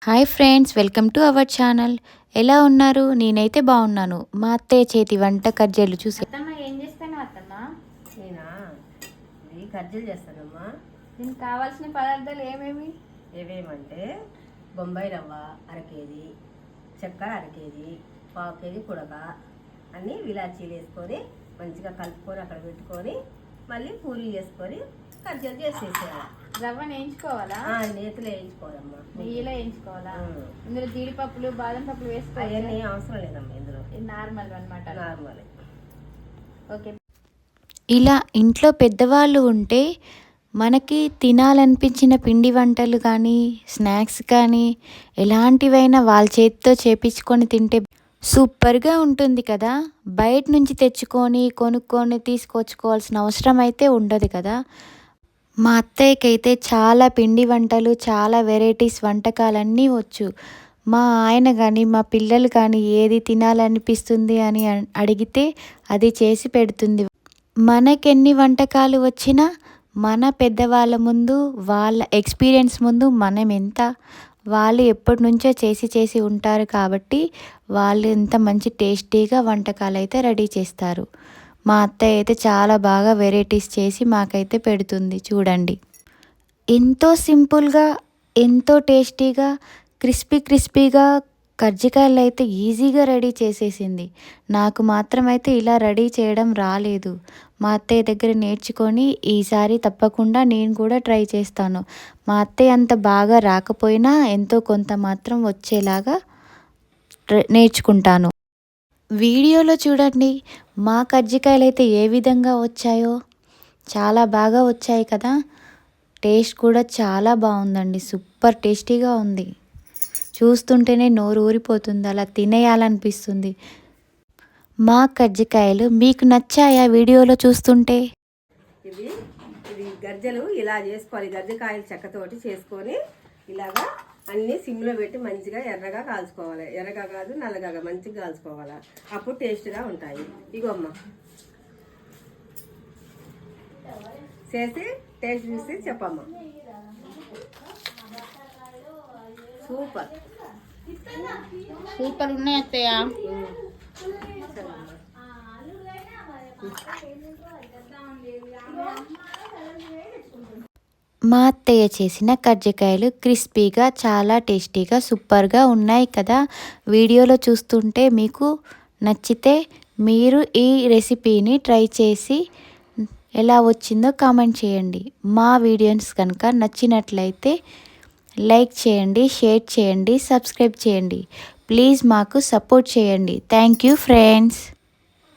Hi friends, welcome to our channel. ఎలా ఉన్నారు? నేనైతే బాగున్నాను. మా అత్తయ్య చేతి వంట కజ్జలు చూసి అత్తమ్మ ఏం చేస్తాను అత్తమ్మ? నేనా ఇది కజ్జలు చేస్తానమ్మా. దీనికి కావాల్సిన పదార్థాలు ఏమేమి? ఏమేమంటే బొంబాయి రవ్వ అరకేజీ, చక్కెర అరకేజీ, పావు కేజీ కుడక, అన్నీ విలాచీలు వేసుకొని మంచిగా కలుపుకొని అక్కడ పెట్టుకొని మళ్ళీ పూరీలు చేసుకొని కజ్జలు చేసేసేయాలి. రవ్వను వేయించుకోవాలా? నేతిలో వేయించుకోవాలమ్మా. నెయ్యిలో వేయించుకోవాలా? ఇందులో జీడిపప్పులు బాదం పప్పులు వేసుకోవాలి? అవన్నీ అవసరం లేదమ్మా. ఇందులో నార్మల్ అనమాట. నార్మల్. ఓకే. ఇలా ఇంట్లో పెద్దవాళ్ళు ఉంటే మనకి తినాలనిపించిన పిండి వంటలు కానీ స్నాక్స్ కానీ ఎలాంటివైనా వాళ్ళ చేతితో చేపించుకొని తింటే సూపర్గా ఉంటుంది కదా. బయట నుంచి తెచ్చుకొని కొనుక్కొని తీసుకొచ్చుకోవాల్సిన అవసరం అయితే ఉండదు కదా. మా అత్తయ్యకైతే చాలా పిండి వంటలు, చాలా వెరైటీస్ వంటకాలన్నీ వచ్చు. మా ఆయన కానీ మా పిల్లలు కానీ ఏది తినాలనిపిస్తుంది అని అడిగితే అది చేసి పెడుతుంది. మనకెన్ని వంటకాలు వచ్చినా మన పెద్దవాళ్ళ ముందు, వాళ్ళ ఎక్స్పీరియన్స్ ముందు మనం ఎంత, వాళ్ళు ఎప్పటి నుంచో చేసి ఉంటారు కాబట్టి వాళ్ళు ఎంత మంచి టేస్టీగా వంటకాలు అయితే రెడీ చేస్తారు. మా అత్తయ్య అయితే చాలా బాగా వెరైటీస్ చేసి మాకైతే పెడుతుంది. చూడండి, ఎంతో సింపుల్గా, ఎంతో టేస్టీగా, క్రిస్పీగా కజ్జికాయలు అయితే ఈజీగా రెడీ చేసేసింది. నాకు మాత్రం అయితే ఇలా రెడీ చేయడం రాలేదు. మా అత్తయ్య దగ్గర నేర్చుకొని ఈసారి తప్పకుండా నేను కూడా ట్రై చేస్తాను. మా అత్తయ్య అంత బాగా రాకపోయినా ఎంతో కొంత మాత్రం వచ్చేలాగా నేర్చుకుంటాను. వీడియోలో చూడండి మా కజ్జికాయలు అయితే ఏ విధంగా వచ్చాయో. చాలా బాగా వచ్చాయి కదా. టేస్ట్ కూడా చాలా బాగుందండి. సూపర్ టేస్టీగా ఉంది. చూస్తుంటేనే నోరు ఊరిపోతుంది, అలా తినేయాలనిపిస్తుంది. మా కజ్జికాయలు మీకు నచ్చాయా వీడియోలో చూస్తుంటే? ఇది గజ్జలు ఇలా చేసుకోవాలి. గజ్జికాయలు చెక్కతోటి చేసుకొని ఇలాగా అన్నీ సిమ్లో పెట్టి మంచిగా ఎర్రగా కాల్చుకోవాలి. ఎర్రగా కాదు నల్లగా మంచిగా కాల్చుకోవాలి. అప్పుడు టేస్ట్గా ఉంటాయి. ఇగోమ్మ చేసి టేస్ట్ చూసి చెప్పమ్మా. సూపర్ సూపర్ ఉన్నాయి అత్తయ్య. మా అత్తయ్య చేసిన కజ్జికాయలు క్రిస్పీగా, చాలా టేస్టీగా, సూపర్గా ఉన్నాయి కదా. వీడియోలో చూస్తుంటే మీకు నచ్చితే మీరు ఈ రెసిపీని ట్రై చేసి ఎలా వచ్చిందో కామెంట్ చేయండి. మా వీడియోస్ కనుక నచ్చినట్లయితే లైక్ చేయండి, షేర్ చేయండి, సబ్స్క్రైబ్ చేయండి. ప్లీజ్ మాకు సపోర్ట్ చేయండి. Thank you friends.